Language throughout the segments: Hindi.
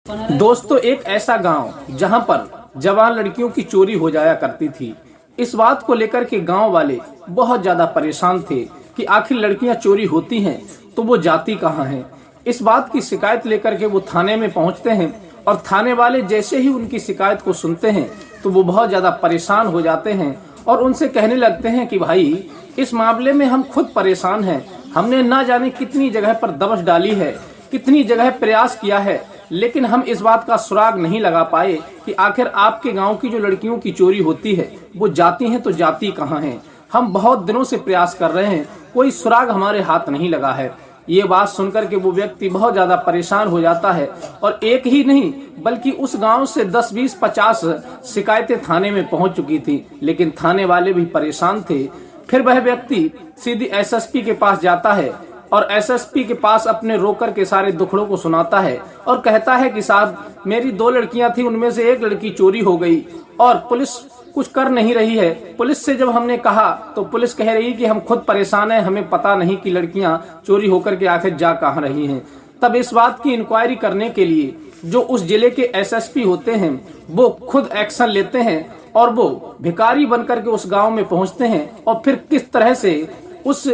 दोस्तों, एक ऐसा गांव जहां पर जवान लड़कियों की चोरी हो जाया करती थी। इस बात को लेकर के गांव वाले बहुत ज्यादा परेशान थे कि आखिर लड़कियां चोरी होती हैं तो वो जाती कहां हैं। इस बात की शिकायत लेकर के वो थाने में पहुंचते हैं और थाने वाले जैसे ही उनकी शिकायत को सुनते हैं तो वो बहुत ज्यादा परेशान हो जाते हैं और उनसे कहने लगते हैं कि भाई, इस मामले में हम खुद परेशान हैं। हमने ना जाने कितनी जगह पर दबिश डाली है, कितनी जगह प्रयास किया है, लेकिन हम इस बात का सुराग नहीं लगा पाए कि आखिर आपके गांव की जो लड़कियों की चोरी होती है वो जाती हैं तो जाती कहां हैं। हम बहुत दिनों से प्रयास कर रहे हैं, कोई सुराग हमारे हाथ नहीं लगा है। ये बात सुनकर के वो व्यक्ति बहुत ज्यादा परेशान हो जाता है और एक ही नहीं बल्कि उस गांव से 10, 20, 50 शिकायतें थाने में पहुंच चुकी थी, लेकिन थाने वाले भी परेशान थे। फिर वह व्यक्ति सीधी एसएसपी के पास जाता है और एसएसपी के पास अपने रोकर के सारे दुखड़ों को सुनाता है और कहता है कि साहब, मेरी 2 लड़कियां थी, उनमें से एक लड़की चोरी हो गई और पुलिस कुछ कर नहीं रही है। पुलिस से जब हमने कहा तो पुलिस कह रही कि हम खुद परेशान हैं, हमें पता नहीं कि लड़कियां चोरी होकर के आखिर जा कहां रही हैं। तब इस बात की इंक्वायरी करने के लिए जो उस जिले के एसएसपी होते हैं वो खुद एक्शन लेते हैं और वो भिखारी बनकर के उस गाँव में पहुँचते हैं और फिर किस तरह से उस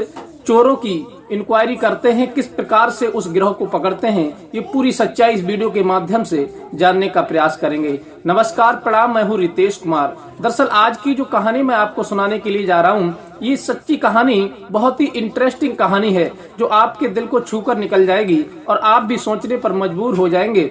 चोरों की इंक्वायरी करते हैं, किस प्रकार से उस गिरोह को पकड़ते हैं, ये पूरी सच्चाई इस वीडियो के माध्यम से जानने का प्रयास करेंगे। नमस्कार, प्रणाम, मैं हूँ रितेश कुमार। दरअसल आज की जो कहानी मैं आपको सुनाने के लिए जा रहा हूँ, ये सच्ची कहानी बहुत ही इंटरेस्टिंग कहानी है जो आपके दिल को छूकर निकल जाएगी और आप भी सोचने पर मजबूर हो जाएंगे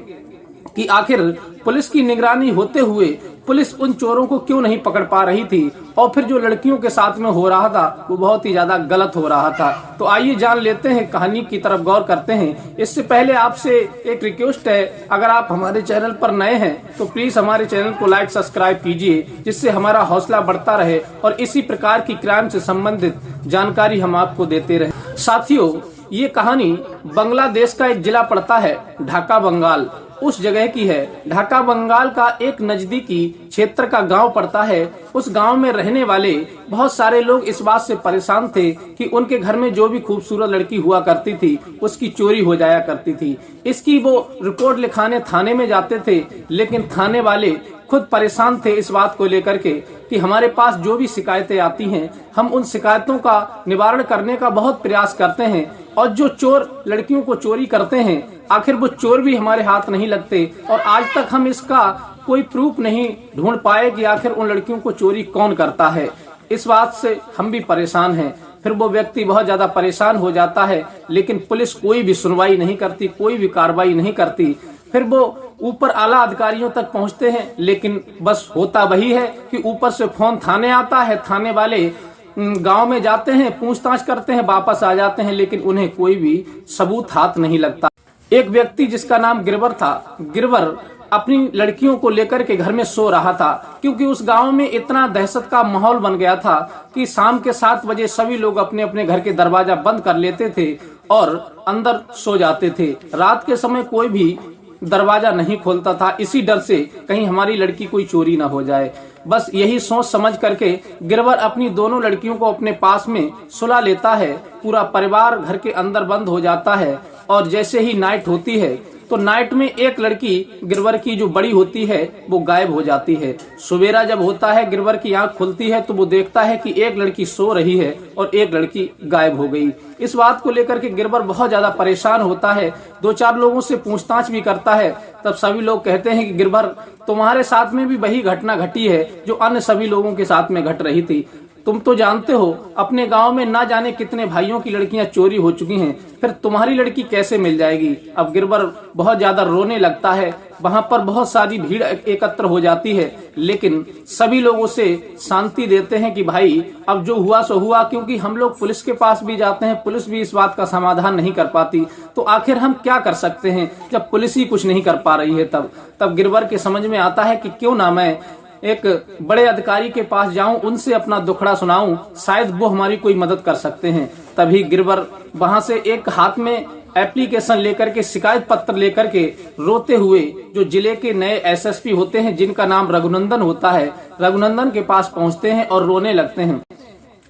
कि आखिर पुलिस की निगरानी होते हुए पुलिस उन चोरों को क्यों नहीं पकड़ पा रही थी और फिर जो लड़कियों के साथ में हो रहा था वो बहुत ही ज्यादा गलत हो रहा था। तो आइए जान लेते हैं, कहानी की तरफ गौर करते हैं। इससे पहले आपसे एक रिक्वेस्ट है, अगर आप हमारे चैनल पर नए हैं तो प्लीज हमारे चैनल को लाइक सब्सक्राइब कीजिए, जिससे हमारा हौसला बढ़ता रहे और इसी प्रकार की क्राइम से संबंधित जानकारी हम आपको देते रहे। साथियों, ये कहानी बांग्लादेश का एक जिला पड़ता है, ढाका बंगाल, उस जगह की है। ढाका बंगाल का एक नजदीकी क्षेत्र का गांव पड़ता है। उस गांव में रहने वाले बहुत सारे लोग इस बात से परेशान थे कि उनके घर में जो भी खूबसूरत लड़की हुआ करती थी उसकी चोरी हो जाया करती थी। इसकी वो रिपोर्ट लिखाने थाने में जाते थे, लेकिन थाने वाले खुद परेशान थे इस बात को लेकर के कि हमारे पास जो भी शिकायतें आती हैं हम उन शिकायतों का निवारण करने का बहुत प्रयास करते हैं और जो चोर लड़कियों को चोरी करते हैं आखिर वो चोर भी हमारे हाथ नहीं लगते और आज तक हम इसका कोई प्रूफ नहीं ढूंढ पाए कि आखिर उन लड़कियों को चोरी कौन करता है। इस बात से हम भी परेशान हैं। फिर वो व्यक्ति बहुत ज्यादा परेशान हो जाता है, लेकिन पुलिस कोई भी सुनवाई नहीं करती, कोई भी कार्रवाई नहीं करती। फिर वो ऊपर आला अधिकारियों तक पहुंचते हैं, लेकिन बस होता वही है कि ऊपर से फोन थाने आता है, थाने वाले गांव में जाते हैं, पूछताछ करते हैं, वापस आ जाते हैं, लेकिन उन्हें कोई भी सबूत हाथ नहीं लगता। एक व्यक्ति जिसका नाम गिरवर था, गिरवर अपनी लड़कियों को लेकर के घर में सो रहा था, क्योंकि उस गांव में इतना दहशत का माहौल बन गया था कि शाम के 7 बजे सभी लोग अपने अपने घर के दरवाजा बंद कर लेते थे और अंदर सो जाते थे। रात के समय कोई भी दरवाजा नहीं खोलता था, इसी डर से कहीं हमारी लड़की कोई चोरी ना हो जाए। बस यही सोच समझ करके गिरवर अपनी दोनों लड़कियों को अपने पास में सुला लेता है। पूरा परिवार घर के अंदर बंद हो जाता है और जैसे ही नाइट होती है तो नाइट में एक लड़की गिरवर की जो बड़ी होती है वो गायब हो जाती है। सवेरा जब होता है, गिरवर की आंख खुलती है तो वो देखता है कि एक लड़की सो रही है और एक लड़की गायब हो गई। इस बात को लेकर के गिरवर बहुत ज्यादा परेशान होता है, 2-4 लोगों से पूछताछ भी करता है। तब सभी लोग कहते हैं कि गिरवर, तुम्हारे साथ में भी वही घटना घटी है जो अन्य सभी लोगों के साथ में घट रही थी। तुम तो जानते हो अपने गांव में ना जाने कितने भाइयों की लड़कियां चोरी हो चुकी हैं, फिर तुम्हारी लड़की कैसे मिल जाएगी। अब गिरवर बहुत ज्यादा रोने लगता है। वहां पर बहुत सारी भीड़ एकत्र हो जाती है, लेकिन सभी लोगों से शांति देते हैं कि भाई अब जो हुआ सो हुआ, क्योंकि हम लोग पुलिस के पास भी जाते हैं, पुलिस भी इस बात का समाधान नहीं कर पाती, तो आखिर हम क्या कर सकते हैं जब पुलिस ही कुछ नहीं कर पा रही है। तब गिरवर के समझ में आता है कि क्यों ना मैं एक बड़े अधिकारी के पास जाऊं, उनसे अपना दुखड़ा सुनाऊं, शायद वो हमारी कोई मदद कर सकते हैं। तभी गिरवर वहां से एक हाथ में एप्लीकेशन लेकर के, शिकायत पत्र लेकर के रोते हुए जो जिले के नए एसएसपी होते हैं जिनका नाम रघुनंदन होता है, रघुनंदन के पास पहुंचते हैं और रोने लगते हैं।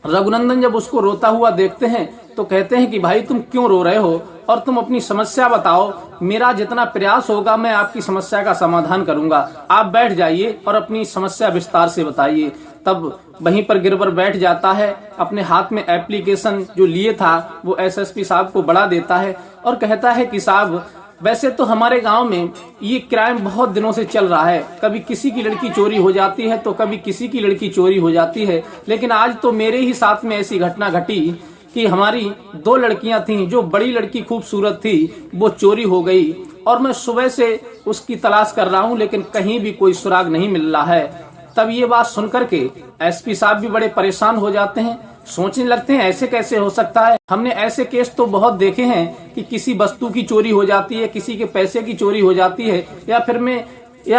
रघुनंदन जब उसको रोता हुआ देखते हैं तो कहते हैं कि भाई तुम क्यों रो रहे हो और तुम अपनी समस्या बताओ, मेरा जितना प्रयास होगा मैं आपकी समस्या का समाधान करूंगा, आप बैठ जाइए और अपनी समस्या विस्तार से बताइए। तब वहीं पर गिरवर बैठ जाता है, अपने हाथ में एप्लीकेशन जो लिए था वो एसएसपी साहब को बढ़ा देता है और कहता है कि साहब वैसे तो हमारे गांव में ये क्राइम बहुत दिनों से चल रहा है, कभी किसी की लड़की चोरी हो जाती है तो कभी किसी की लड़की चोरी हो जाती है, लेकिन आज तो मेरे ही साथ में ऐसी घटना घटी कि हमारी 2 लड़कियां थीं, जो बड़ी लड़की खूबसूरत थी वो चोरी हो गई और मैं सुबह से उसकी तलाश कर रहा हूं लेकिन कहीं भी कोई सुराग नहीं मिल रहा है। तब ये बात सुनकर के एसपी साहब भी बड़े परेशान हो जाते हैं, सोचने लगते हैं ऐसे कैसे हो सकता है। हमने ऐसे केस तो बहुत देखे हैं कि किसी वस्तु की चोरी हो जाती है, किसी के पैसे की चोरी हो जाती है या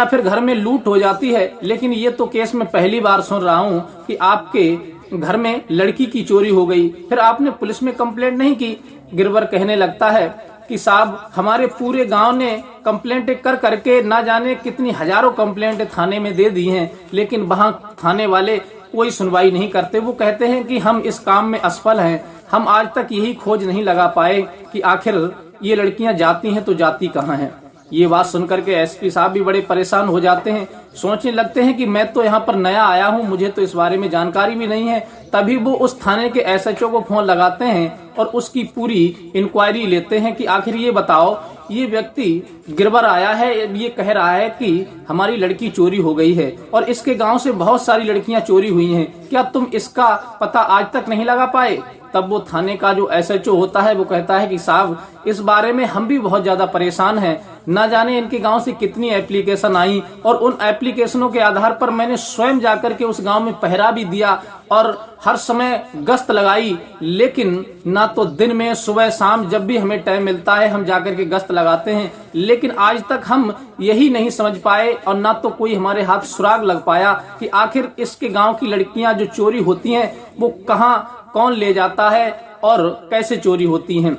फिर घर में लूट हो जाती है, लेकिन ये तो केस मैं पहली बार सुन रहा हूँ कि आपके घर में लड़की की चोरी हो गई, फिर आपने पुलिस में कंप्लेंट नहीं की। गिरवर कहने लगता है कि साहब हमारे पूरे गांव ने कंप्लेंट कर करके ना जाने कितनी हजारों कंप्लेंट थाने में दे दी हैं, लेकिन वहां थाने वाले कोई सुनवाई नहीं करते। वो कहते हैं कि हम इस काम में असफल हैं, हम आज तक यही खोज नहीं लगा पाए कि आखिर ये लड़कियां जाती हैं तो जाती कहाँ हैं। ये बात सुनकर के एसपी साहब भी बड़े परेशान हो जाते हैं, सोचने लगते हैं कि मैं तो यहाँ पर नया आया हूँ, मुझे तो इस बारे में जानकारी भी नहीं है। तभी वो उस थाने के एसएचओ को फोन लगाते हैं और उसकी पूरी इंक्वायरी लेते हैं कि आखिर ये बताओ, ये व्यक्ति गिरवर आया है, ये कह रहा है कि हमारी लड़की चोरी हो गई है और इसके गांव से बहुत सारी लड़कियां चोरी हुई हैं, क्या तुम इसका पता आज तक नहीं लगा पाए। तब वो थाने का जो एसएचओ होता है वो कहता है कि साहब इस बारे में हम भी बहुत ज्यादा परेशान हैं, ना जाने इनके गांव से कितनी एप्लीकेशन आई और उन एप्लीकेशनों के आधार पर मैंने स्वयं जाकर के उस गांव में पहरा भी दिया और हर समय गश्त लगाई, लेकिन ना तो दिन में सुबह शाम जब भी हमें टाइम मिलता है हम जाकर के गश्त लगाते हैं, लेकिन आज तक हम यही नहीं समझ पाए और ना तो कोई हमारे हाथ सुराग लग पाया कि आखिर इसके गांव की लड़कियां जो चोरी होती हैं वो कहाँ कौन ले जाता है और कैसे चोरी होती हैं,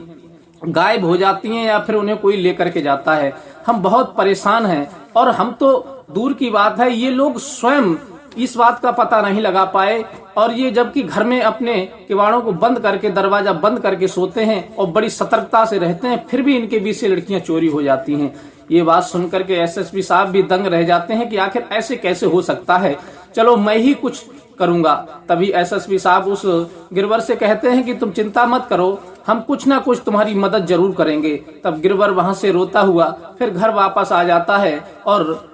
गायब हो जाती हैं या फिर उन्हें कोई लेकर के जाता है। हम बहुत परेशान हैं और हम तो दूर की बात है ये लोग स्वयं इस बात का पता नहीं लगा पाए और ये जबकि घर में अपने किवाड़ों को बंद करके दरवाजा बंद करके सोते हैं और बड़ी सतर्कता से रहते हैं, फिर भी इनके बीच से लड़कियां चोरी हो जाती हैं। ये बात सुनकर के एसएसपी साहब भी दंग रह जाते हैं कि आखिर ऐसे कैसे हो सकता है, चलो मैं ही कुछ करूंगा। तभी एसएसपी साहब उस गिरवर से कहते हैं कि तुम चिंता मत करो, हम कुछ ना कुछ तुम्हारी मदद जरूर करेंगे। तब गिरवर वहां से रोता हुआ फिर घर वापस आ जाता है और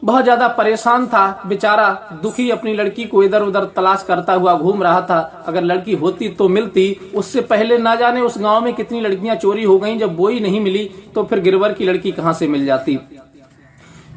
बहुत ज्यादा परेशान था बेचारा, दुखी अपनी लड़की को इधर उधर तलाश करता हुआ घूम रहा था। अगर लड़की होती तो मिलती, उससे पहले ना जाने उस गांव में कितनी लड़कियां चोरी हो गईं, जब वो ही नहीं मिली तो फिर गिरवर की लड़की कहां से मिल जाती।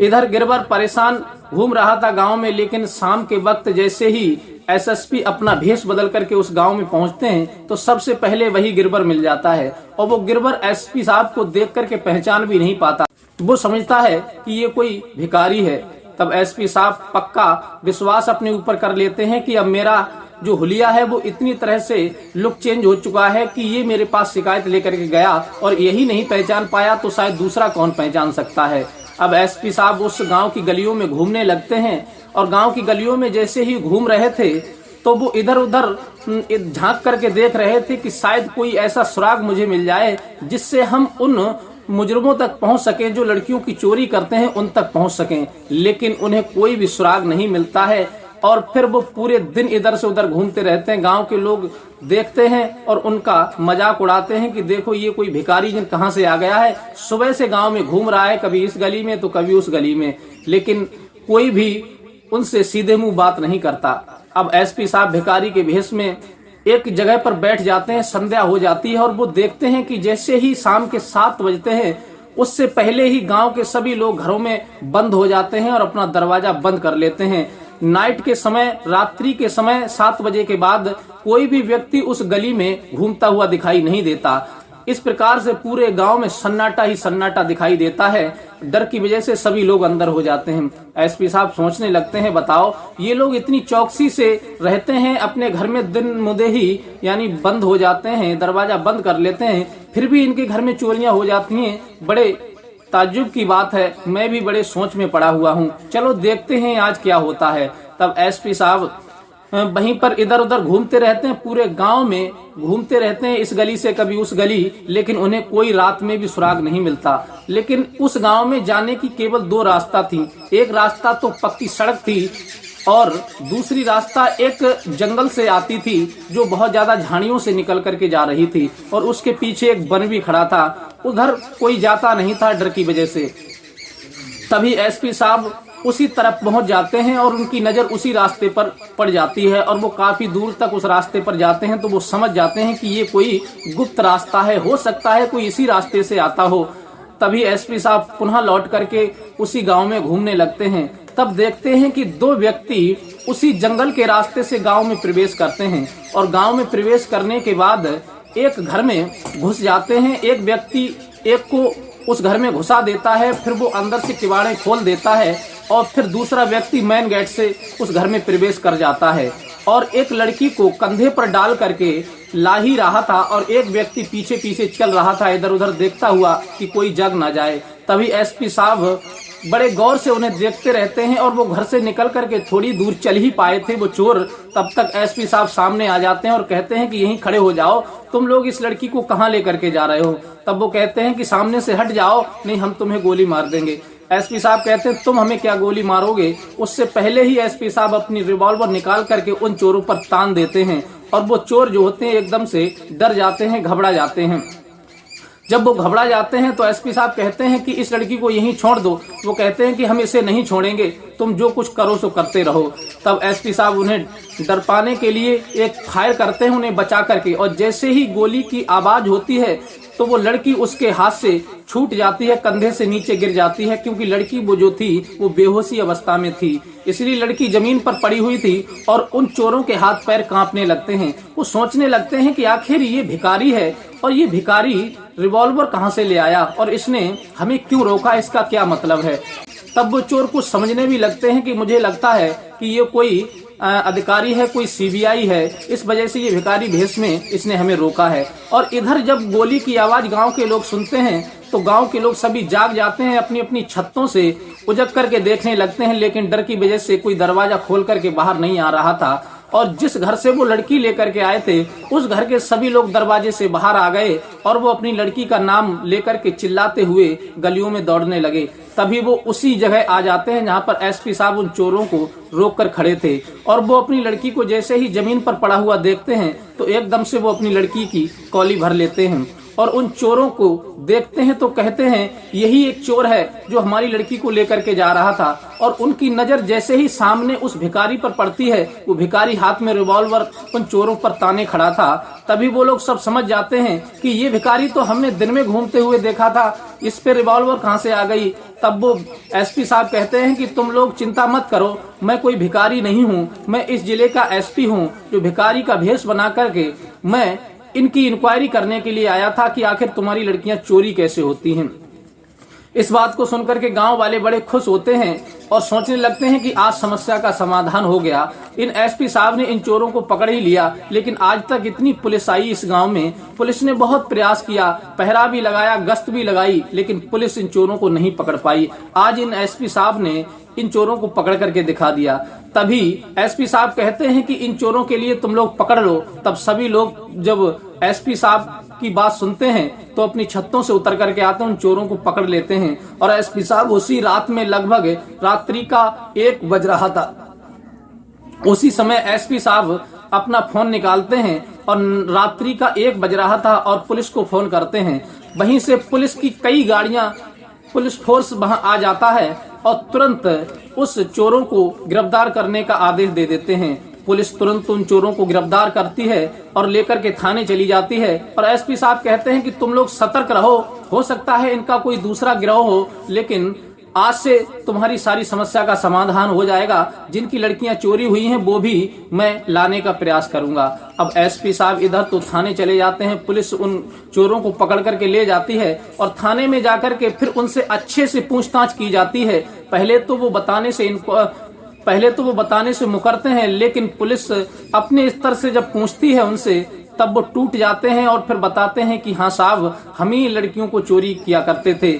इधर गिरवर परेशान घूम रहा था गांव में, लेकिन शाम के वक्त जैसे ही एसएसपी अपना भेष बदल करके उस गांव में पहुंचते हैं तो सबसे पहले वही गिरवर मिल जाता है और वो गिरवर एसपी साहब को देख करके पहचान भी नहीं पाता, वो समझता है कि ये कोई भिखारी है। तब एसपी साहब पक्का विश्वास अपने ऊपर कर लेते हैं कि अब मेरा जो हुलिया है वो इतनी तरह से लुक चेंज हो चुका है कि ये मेरे पास शिकायत लेकर के गया और यही नहीं पहचान पाया तो शायद दूसरा कौन पहचान सकता है। अब एसपी साहब उस गांव की गलियों में घूमने लगते हैं और गांव की गलियों में जैसे ही घूम रहे थे तो वो इधर उधर झांक करके देख रहे थे कि शायद कोई ऐसा सुराग मुझे मिल जाए जिससे हम उन मुजरिमों तक पहुंच सकें जो लड़कियों की चोरी करते हैं, उन तक पहुंच सकें, लेकिन उन्हें कोई भी सुराग नहीं मिलता है और फिर वो पूरे दिन इधर से उधर घूमते रहते हैं। गांव के लोग देखते हैं और उनका मजाक उड़ाते हैं कि देखो ये कोई भिखारी जिन कहां से आ गया है, सुबह से गांव में घूम रहा है, कभी इस गली में तो कभी उस गली में, लेकिन कोई भी उनसे सीधे मुंह बात नहीं करता। अब एसपी साहब भिखारी के भेष में एक जगह पर बैठ जाते हैं, संध्या हो जाती है और वो देखते हैं कि जैसे ही शाम के 7 बजते हैं उससे पहले ही गांव के सभी लोग घरों में बंद हो जाते हैं और अपना दरवाजा बंद कर लेते हैं। नाइट के समय, रात्रि के समय 7 बजे के बाद कोई भी व्यक्ति उस गली में घूमता हुआ दिखाई नहीं देता। इस प्रकार से पूरे गांव में सन्नाटा ही सन्नाटा दिखाई देता है। डर की वजह से सभी लोग अंदर हो जाते हैं। एसपी साहब सोचने लगते हैं, बताओ ये लोग इतनी चौकसी से रहते हैं अपने घर में, दिन मुदे ही यानी बंद हो जाते हैं, दरवाजा बंद कर लेते हैं, फिर भी इनके घर में चोरियां हो जाती हैं। बड़े ताज्जुब की बात है, मैं भी बड़े सोच में पड़ा हुआ हूँ, चलो देखते हैं आज क्या होता है। तब एसपी साहब वहीं पर इधर उधर घूमते रहते हैं, पूरे गांव में घूमते रहते हैं, इस गली से कभी उस गली, लेकिन उन्हें कोई रात में भी सुराग नहीं मिलता। लेकिन उस गांव में जाने की केवल 2 रास्ता थी। एक रास्ता तो पक्की सड़क थी और दूसरी रास्ता एक जंगल से आती थी जो बहुत ज्यादा झाड़ियों से निकल करके जा रही थी, और उसके पीछे एक वन भी खड़ा था। उधर कोई जाता नहीं था डर की वजह से। तभी एसपी साहब उसी तरफ पहुंच जाते हैं और उनकी नजर उसी रास्ते पर पड़ जाती है, और वो काफी दूर तक उस रास्ते पर जाते हैं तो वो समझ जाते हैं कि ये कोई गुप्त रास्ता है, हो सकता है कोई इसी रास्ते से आता हो। तभी एसपी साहब पुनः लौट करके उसी गांव में घूमने लगते हैं। तब देखते हैं कि 2 व्यक्ति उसी जंगल के रास्ते से गांव में प्रवेश करते हैं, और गांव में प्रवेश करने के बाद एक घर में घुस जाते हैं। एक व्यक्ति एक को उस घर में घुसा देता है, फिर वो अंदर से किवाड़े खोल देता है, और फिर दूसरा व्यक्ति मेन गेट से उस घर में प्रवेश कर जाता है, और एक लड़की को कंधे पर डाल करके ला ही रहा था, और एक व्यक्ति पीछे पीछे चल रहा था इधर उधर देखता हुआ कि कोई जग ना जाए। तभी एसपी साहब बड़े गौर से उन्हें देखते रहते हैं, और वो घर से निकल करके थोड़ी दूर चल ही पाए थे वो चोर। तब तक एसपी साहब सामने आ जाते हैं और कहते हैं कि यहीं खड़े हो जाओ, तुम लोग इस लड़की को कहाँ लेकर के जा रहे हो। तब वो कहते हैं कि सामने से हट जाओ, नहीं हम तुम्हें गोली मार देंगे। एसपी साहब कहते हैं तुम हमें क्या गोली मारोगे। उससे पहले ही एसपी साहब अपनी रिवॉल्वर निकाल करके उन चोरों पर तान देते हैं, और वो चोर जो होते हैं एकदम से डर जाते हैं, घबरा जाते हैं। जब वो घबरा जाते हैं तो एसपी साहब कहते हैं कि इस लड़की को यहीं छोड़ दो। वो कहते हैं कि हम इसे नहीं छोड़ेंगे, तुम जो कुछ करो सो करते रहो। तब एसपी साहब उन्हें डर पाने के लिए एक फायर करते हैं उन्हें बचा करके, और जैसे ही गोली की आवाज होती है तो वो लड़की उसके हाथ से छूट जाती है, कंधे से नीचे गिर जाती है, क्योंकि लड़की वो जो थी वो बेहोशी अवस्था में थी, इसलिए लड़की जमीन पर पड़ी हुई थी। और उन चोरों के हाथ पैर कांपने लगते हैं। वो सोचने लगते हैं कि आखिर ये भिखारी है, और ये भिखारी रिवॉल्वर कहाँ से ले आया, और इसने हमें क्यों रोका, इसका क्या मतलब है। तब वो चोर कुछ समझने भी लगते हैं कि मुझे लगता है कि ये कोई अधिकारी है, कोई सीबीआई है, इस वजह से ये भिखारी भेष में इसने हमें रोका है। और इधर जब गोली की आवाज गांव के लोग सुनते हैं तो गांव के लोग सभी जाग जाते हैं, अपनी अपनी छतों से उजक करके देखने लगते हैं, लेकिन डर की वजह से कोई दरवाजा खोल करके बाहर नहीं आ रहा था। और जिस घर से वो लड़की लेकर के आए थे उस घर के सभी लोग दरवाजे से बाहर आ गए, और वो अपनी लड़की का नाम लेकर के चिल्लाते हुए गलियों में दौड़ने लगे। तभी वो उसी जगह आ जाते हैं जहां पर एसपी साहब उन चोरों को रोक कर खड़े थे, और वो अपनी लड़की को जैसे ही जमीन पर पड़ा हुआ देखते हैं तो एकदम से वो अपनी लड़की की कौली भर लेते हैं, और उन चोरों को देखते हैं तो कहते हैं यही एक चोर है जो हमारी लड़की को लेकर के जा रहा था। और उनकी नजर जैसे ही सामने उस भिखारी पर पड़ती है, वो भिखारी हाथ में रिवॉल्वर उन चोरों पर ताने खड़ा था। तभी वो लोग सब समझ जाते हैं कि ये भिखारी तो हमने दिन में घूमते हुए देखा था, इस पे रिवॉल्वर कहाँ से आ गई। तब वो एसपी साहब कहते हैं कि तुम लोग चिंता मत करो, मैं कोई भिखारी नहीं हूँ, मैं इस जिले का एसपी हूँ जो भिखारी का भेष बना करके मैं इनकी इंक्वायरी करने के लिए आया था कि आखिर तुम्हारी लड़कियां चोरी कैसे होती हैं। इस बात को सुनकर के गांव वाले बड़े खुश होते हैं और सोचने लगते हैं कि आज समस्या का समाधान हो गया। इन एसपी साहब ने इन चोरों को पकड़ ही लिया, लेकिन आज तक इतनी पुलिस आई इस गांव में, पुलिस ने बहुत प्रयास किया, पहरा भी लगाया, गश्त भी लगाई, लेकिन पुलिस इन चोरों को नहीं पकड़ पाई। आज इन एसपी साहब ने इन चोरों को पकड़ करके दिखा दिया। तभी एसपी साहब कहते हैं कि इन चोरों के लिए तुम लोग पकड़ लो। तब सभी लोग जब एसपी साहब की बात सुनते हैं तो अपनी छतों से उतर करके आते हैं, उन चोरों को पकड़ लेते हैं। और एसपी साहब उसी रात में लगभग रात्रि का 1 बज रहा था, उसी समय एसपी साहब अपना फोन निकालते हैं और रात्रि का 1 बज रहा था और पुलिस को फोन करते हैं। वहीं से पुलिस की कई गाड़ियां, पुलिस फोर्स वहां आ जाता है और तुरंत उस चोरों को गिरफ्तार करने का आदेश दे देते हैं। पुलिस तुरंत उन चोरों को गिरफ्तार करती है और लेकर के थाने चली जाती है। और एसपी साहब कहते हैं कि तुम लोग सतर्क रहो, हो सकता है इनका कोई दूसरा गिरोह हो, लेकिन आज से तुम्हारी सारी समस्या का समाधान हो जाएगा। जिनकी लड़कियां चोरी हुई हैं वो भी मैं लाने का प्रयास करूंगा। अब एसपी साहब इधर तो थाने चले जाते हैं, पुलिस उन चोरों को पकड़ करके ले जाती है और थाने में जाकर के फिर उनसे अच्छे से पूछताछ की जाती है। पहले तो वो बताने से मुकरते हैं, लेकिन पुलिस अपने स्तर से जब पूछती है उनसे तब वो टूट जाते हैं और फिर बताते हैं कि हाँ साहब, हम ही लड़कियों को चोरी किया करते थे।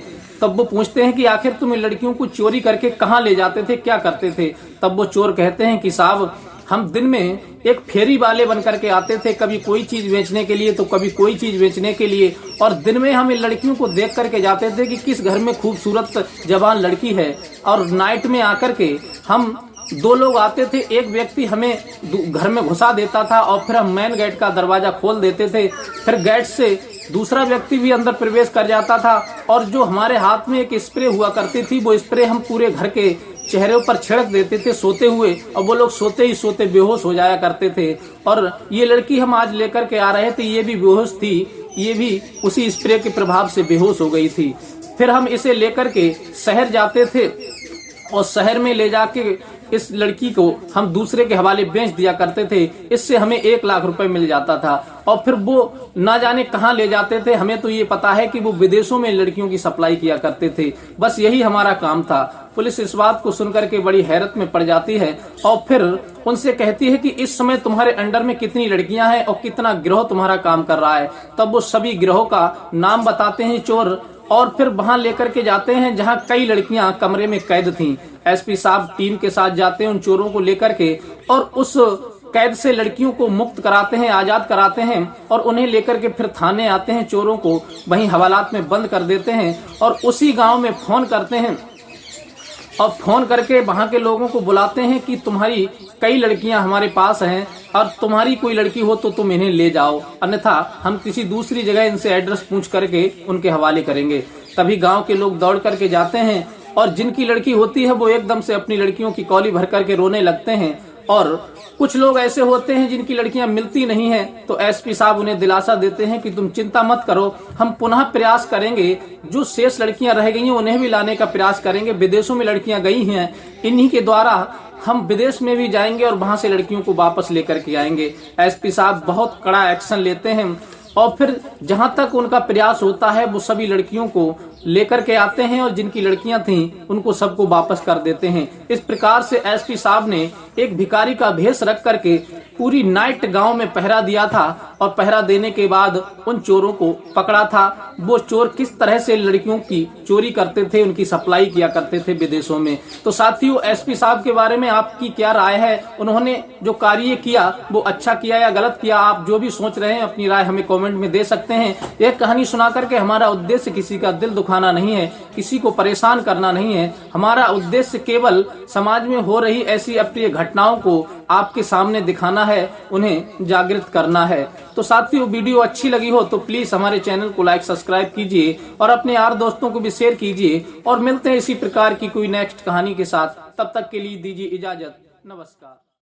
तब वो पूछते हैं कि आखिर तुम इन लड़कियों को चोरी करके कहाँ ले जाते थे, क्या करते थे। तब वो चोर कहते हैं कि साहब, हम दिन में एक फेरी वाले बन करके आते थे, कभी कोई चीज बेचने के लिए तो कभी कोई चीज बेचने के लिए। और दिन में हम इन लड़कियों को देख करके जाते थे कि किस घर में खूबसूरत जवान लड़की है। और नाइट में आकर के हम 2 लोग आते थे, एक व्यक्ति हमें घर में घुसा देता था और फिर हम मेन गेट का दरवाजा खोल देते थे। फिर गेट से दूसरा व्यक्ति भी अंदर प्रवेश कर जाता था और जो हमारे हाथ में एक स्प्रे हुआ करती थी, वो स्प्रे हम पूरे घर के चेहरे पर छिड़क देते थे सोते हुए, और वो लोग सोते ही सोते बेहोश हो जाया करते थे। और ये लड़की हम आज लेकर के आ रहे थे, ये भी बेहोश थी, ये भी उसी स्प्रे के प्रभाव से बेहोश हो गई थी। फिर हम इसे लेकर के शहर जाते थे और शहर में ले जाके इस लड़की को हम दूसरे के हवाले बेच दिया करते थे। इससे हमें 1 लाख रुपए मिल जाता था और फिर वो ना जाने कहाँ ले जाते थे। हमें तो ये पता है कि वो विदेशों में लड़कियों की सप्लाई किया करते थे। बस यही हमारा काम था। पुलिस इस बात को सुनकर के बड़ी हैरत में पड़ जाती है और फिर उनसे कहती है कि इस समय तुम्हारे अंडर में कितनी लड़कियां हैं और कितना गिरोह तुम्हारा काम कर रहा है। तब वो सभी गिरोह का नाम बताते हैं चोर, और फिर वहां लेकर के जाते हैं जहां कई लड़कियां कमरे में कैद थीं। एसपी साहब टीम के साथ जाते हैं उन चोरों को लेकर के और उस कैद से लड़कियों को मुक्त कराते हैं, आजाद कराते हैं और उन्हें लेकर के फिर थाने आते हैं। चोरों को वहीं हवालात में बंद कर देते हैं और उसी गांव में फोन करते हैं और फोन करके वहां के लोगों को बुलाते हैं कि तुम्हारी कई लड़कियां हमारे पास हैं और तुम्हारी कोई लड़की हो तो तुम इन्हें ले जाओ, अन्यथा हम किसी दूसरी जगह इनसे एड्रेस पूछ करके उनके हवाले करेंगे। तभी गांव के लोग दौड़ करके जाते हैं और जिनकी लड़की होती है वो एकदम से अपनी लड़कियों की कौली भर करके रोने लगते हैं। और कुछ लोग ऐसे होते हैं जिनकी लड़कियां मिलती नहीं हैं, तो एसपी साहब उन्हें दिलासा देते हैं कि तुम चिंता मत करो, हम पुनः प्रयास करेंगे, जो शेष लड़कियां रह गई हैं उन्हें भी लाने का प्रयास करेंगे। विदेशों में लड़कियां गई हैं, इन्हीं के द्वारा हम विदेश में भी जाएंगे और वहां से लड़कियों को वापस लेकर के आएंगे। एसपी साहब बहुत कड़ा एक्शन लेते हैं और फिर जहां तक उनका प्रयास होता है वो सभी लड़कियों को लेकर के आते हैं और जिनकी लड़कियां थीं उनको सबको वापस कर देते हैं। इस प्रकार से एसपी साहब ने एक भिखारी का भेष रख करके पूरी नाइट गांव में पहरा दिया था और पहरा देने के बाद उन चोरों को पकड़ा था। वो चोर किस तरह से लड़कियों की चोरी करते थे, उनकी सप्लाई किया करते थे विदेशों में। तो साथियों, एसपी साहब के बारे में आपकी क्या राय है? उन्होंने जो कार्य किया वो अच्छा किया या गलत किया? आप जो भी सोच रहे हैं अपनी राय हमें कमेंट में दे सकते हैं। एक कहानी सुना करके हमारा उद्देश्य किसी का दिल दुखाना नहीं है, किसी को परेशान करना नहीं है। हमारा उद्देश्य केवल समाज में हो रही ऐसी अप्रिय घटनाओं को आपके सामने दिखाना है, उन्हें जागृत करना है। तो साथियों, वीडियो अच्छी लगी हो तो प्लीज हमारे चैनल को लाइक सब्सक्राइब कीजिए और अपने यार दोस्तों को भी शेयर कीजिए और मिलते हैं इसी प्रकार की कोई नेक्स्ट कहानी के साथ। तब तक के लिए दीजिए इजाजत। नमस्कार।